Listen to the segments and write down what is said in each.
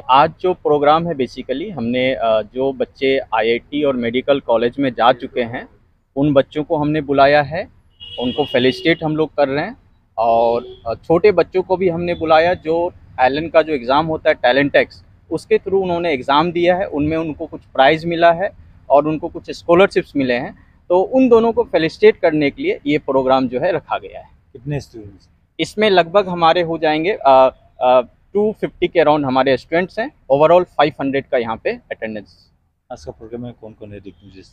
आज जो प्रोग्राम है बेसिकली हमने जो बच्चे आईआईटी और मेडिकल कॉलेज में जा चुके हैं उन बच्चों को हमने बुलाया है, उनको फेलिसिटेट हम लोग कर रहे हैं। और छोटे बच्चों को भी हमने बुलाया जो एलन का जो एग्ज़ाम होता है टैलेंट एक्स, उसके थ्रू उन्होंने एग्ज़ाम दिया है, उनमें उनको कुछ प्राइज़ मिला है और उनको कुछ स्कॉलरशिप्स मिले हैं। तो उन दोनों को फेलिसिटेट करने के लिए ये प्रोग्राम जो है रखा गया है। कितने स्टूडेंट्स? इसमें लगभग हमारे हो जाएंगे 250 के अराउंड हमारे स्टूडेंट्स हैं। ओवरऑल 500 का यहाँ पे अटेंडेंस। आज का प्रोग्राम में कौन कौन है डिग्निटरीज?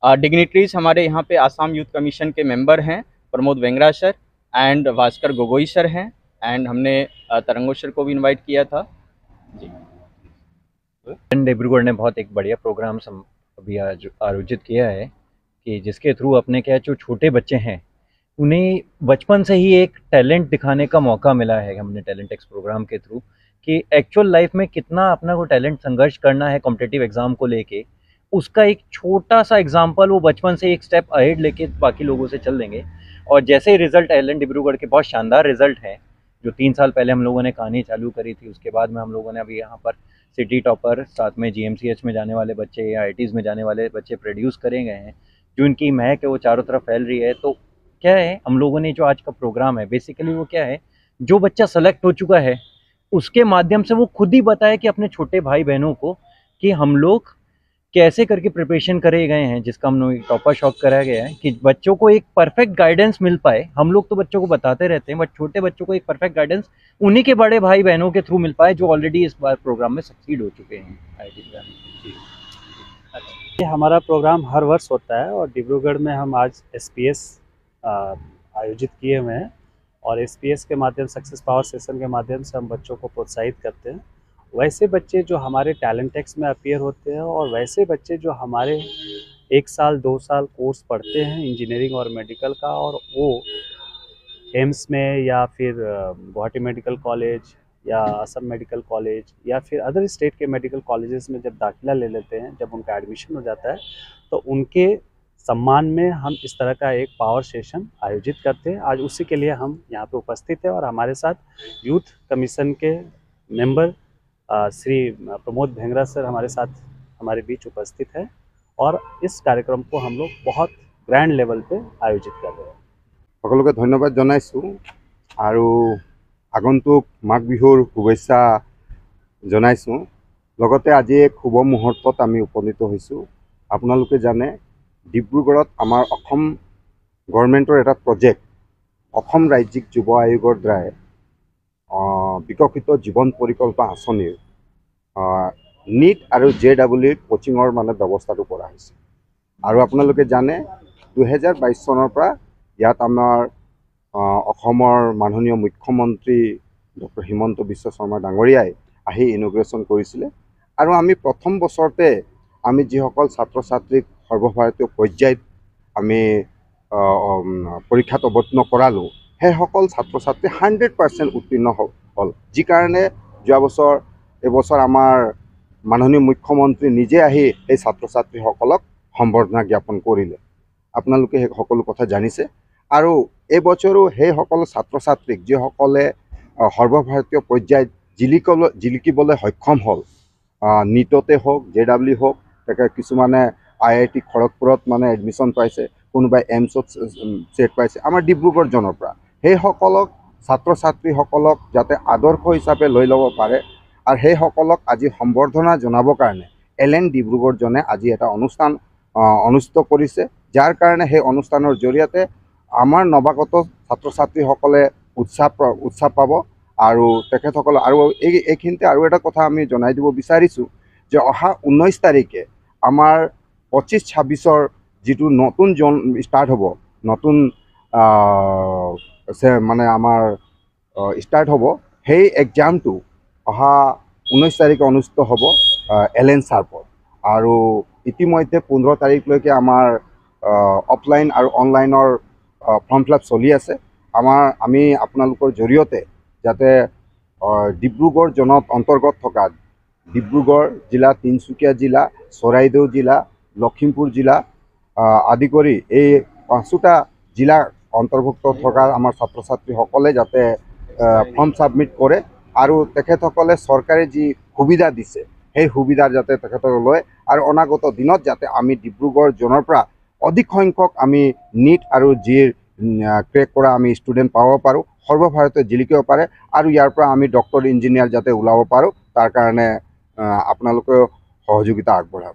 डिग्निटरीज हमारे यहाँ पे आसाम यूथ कमीशन के मेंबर हैं, Pramod Vengra sir and Bhaskar Gogoi sir हैं, एंड हमने तरंगो सर को भी इनवाइट किया था जी। डिब्रूगढ़ ने बहुत एक बढ़िया प्रोग्राम अभी आज आयोजित किया है कि जिसके थ्रू अपने क्या जो छोटे बच्चे हैं उन्हें बचपन से ही एक टैलेंट दिखाने का मौका मिला है। हमने टैलेंट एक्स प्रोग्राम के थ्रू कि एक्चुअल लाइफ में कितना अपना को टैलेंट संघर्ष करना है कॉम्पिटिटिव एग्जाम को लेके, उसका एक छोटा सा एग्जाम्पल वो बचपन से एक स्टेप अहेड लेके बाकी लोगों से चल देंगे। और जैसे ही रिजल्ट एलन डिब्रूगढ़ के बहुत शानदार रिजल्ट है, जो 3 साल पहले हम लोगों ने कहानी चालू करी थी, उसके बाद में हम लोगों ने अभी यहाँ पर सिटी टॉपर, साथ में जीएमसीएच में जाने वाले बच्चे या आईटीज़ में जाने वाले बच्चे प्रोड्यूस करे गए हैं, जो इनकी महक है वो चारों तरफ फैल रही है। तो क्या है, हम लोगों ने जो आज का प्रोग्राम है बेसिकली वो क्या है, जो बच्चा सेलेक्ट हो चुका है उसके माध्यम से वो खुद ही बताए कि अपने छोटे भाई बहनों को कि हम लोग कैसे करके प्रिपरेशन करे गए हैं, जिसका हम लोग टॉपर शॉक कराया गया है कि बच्चों को एक परफेक्ट गाइडेंस मिल पाए। हम लोग तो बच्चों को बताते रहते हैं, बट छोटे बच्चों को एक परफेक्ट गाइडेंस उन्हीं के बड़े भाई बहनों के थ्रू मिल पाए जो ऑलरेडी इस बार प्रोग्राम में सक्सीड हो चुके हैं। ये हमारा प्रोग्राम हर वर्ष होता है और डिब्रूगढ़ में हम आज एसपीएस आयोजित किए हुए हैं और एसपीएस के माध्यम सक्सेस पावर सेशन के माध्यम से हम बच्चों को प्रोत्साहित करते हैं। वैसे बच्चे जो हमारे टैलेंट एक्स में अपीयर होते हैं और वैसे बच्चे जो हमारे 1 साल 2 साल कोर्स पढ़ते हैं इंजीनियरिंग और मेडिकल का, और वो एम्स में या फिर गुवाहाटी मेडिकल कॉलेज या असम मेडिकल कॉलेज या फिर अदर स्टेट के मेडिकल कॉलेजेस में जब दाखिला ले लेते हैं, जब उनका एडमिशन हो जाता है, तो उनके सम्मान में हम इस तरह का एक पावर सेशन आयोजित करते हैं। आज उसी के लिए हम यहाँ पे उपस्थित हैं और हमारे साथ यूथ कमीशन के मेंबर श्री प्रमोद भेंगरा सर हमारे साथ हमारे बीच उपस्थित है और इस कार्यक्रम को हम लोग बहुत ग्रैंड लेवल पे आयोजित कर रहे हैं। সকলোকে ধন্যবাদ জনাইছোঁ আৰু আগন্তুক মাঘ বিহুৰ শুভেচ্ছা জনাইছোঁ। লগতে আজি এক শুভ মুহূৰ্তত আমি উপনীত হৈছোঁ। আপোনালোকে জানে ডিব্ৰুগড়ত আমাৰ অসম গভৰ্ণমেণ্টৰ এটা প্ৰজেক্ট অসম ৰাজ্যিক যুৱ আয়োগৰ দ্বাৰাই বিকশিত জীৱন পৰিকল্পনা আঁচনিৰ নীট আৰু JEE কোচিঙৰ মানে ব্যৱস্থাটো কৰা হৈছে। আৰু আপোনালোকে জানে 2022 চনৰ পৰা ইয়াত আমাৰ অসমৰ মাননীয় মুখ্যমন্ত্ৰী ডক্টৰ হিমন্ত বিশ্ব শৰ্মা ডাঙৰীয়াই আহি ইনগ্ৰেশ্যন কৰিছিলে। আৰু আমি প্ৰথম বছৰতে আমি যিসকল ছাত্ৰ ছাত্ৰীক সৰ্বভাৰতীয় পৰ্যায়ত আমি পৰীক্ষাত অৱতীৰ্ণ কৰালোঁ, সেইসকল ছাত্ৰ ছাত্ৰী 100% উত্তীৰ্ণ হ'ল, যি কাৰণে যোৱা বছৰ এবছৰ আমাৰ মাননীয় মুখ্যমন্ত্ৰী নিজে আহি এই ছাত্ৰ ছাত্ৰীসকলক সম্বৰ্ধনা জ্ঞাপন কৰিলে। আপোনালোকে সেই সকলো কথা জানিছে। আৰু এই বছৰো সেইসকল ছাত্ৰ ছাত্ৰীক যিসকলে সৰ্বভাৰতীয় পৰ্যায়ত জিলিকিবলৈ সক্ষম হ'ল, নীটতে হওক JEE হওক, কিছুমানে IIT খড়গপুৰত মানে এডমিশ্যন পাইছে, কোনোবাই এমছত ছেট পাইছে আমাৰ ডিব্ৰুগড় জনৰ পৰা, সেইসকলক ছাত্ৰ ছাত্ৰীসকলক যাতে আদৰ্শ হিচাপে লৈ ল'ব পাৰে আৰু সেইসকলক আজি সম্বৰ্ধনা জনাবৰ কাৰণে এলএন ডিব্ৰুগড় জনে আজি এটা অনুষ্ঠান অনুষ্ঠিত কৰিছে, যাৰ কাৰণে সেই অনুষ্ঠানৰ জৰিয়তে আমাৰ নৱাগত ছাত্ৰ ছাত্ৰীসকলে উৎসাহ পাব। আৰু তেখেতসকলে আৰু এইখিনিতে আৰু এটা কথা আমি জনাই দিব বিচাৰিছোঁ যে অহা 19 তাৰিখে আমাৰ 25-26 যিটো নতুন জোন ষ্টাৰ্ট হ'ব, নতুন মানে আমাৰ ষ্টাৰ্ট হ'ব, সেই এক্সামটো অহা 19 তাৰিখে অনুষ্ঠিত হ'ব এলএন চাৰ্পত। আৰু ইতিমধ্যে 15 তাৰিখলৈকে আমাৰ অফলাইন আৰু অনলাইনৰ ফৰ্ম ফিল আপ চলি আছে। আমি আপোনালোকৰ জৰিয়তে যাতে ডিব্ৰুগড় জনত অন্তৰ্গত থকা ডিব্ৰুগড় জিলা, তিনিচুকীয়া জিলা, চৰাইদেউ জিলা, লখিমপুৰ জিলা আদি কৰি এই 5টা জিলা অন্তৰ্ভুক্ত থকা আমাৰ ছাত্ৰ ছাত্ৰীসকলে যাতে ফৰ্ম ছাবমিট কৰে আৰু তেখেতসকলে চৰকাৰে যি সুবিধা দিছে সেই সুবিধাৰ যাতে তেখেতসকলে লয় আৰু অনাগত দিনত যাতে আমি ডিব্ৰুগড় জোনৰ পৰা অধিক সংখ্যক আমি নিট আৰু জিৰ ক্ৰেক কৰা আমি ষ্টুডেণ্ট পাব পাৰোঁ, সৰ্বভাৰতীয় জিলিকিব পাৰে আৰু ইয়াৰ পৰা আমি ডক্টৰ ইঞ্জিনিয়াৰ যাতে ওলাব পাৰোঁ তাৰ কাৰণে আপোনালোকেও সহযোগিতা আগবঢ়াব।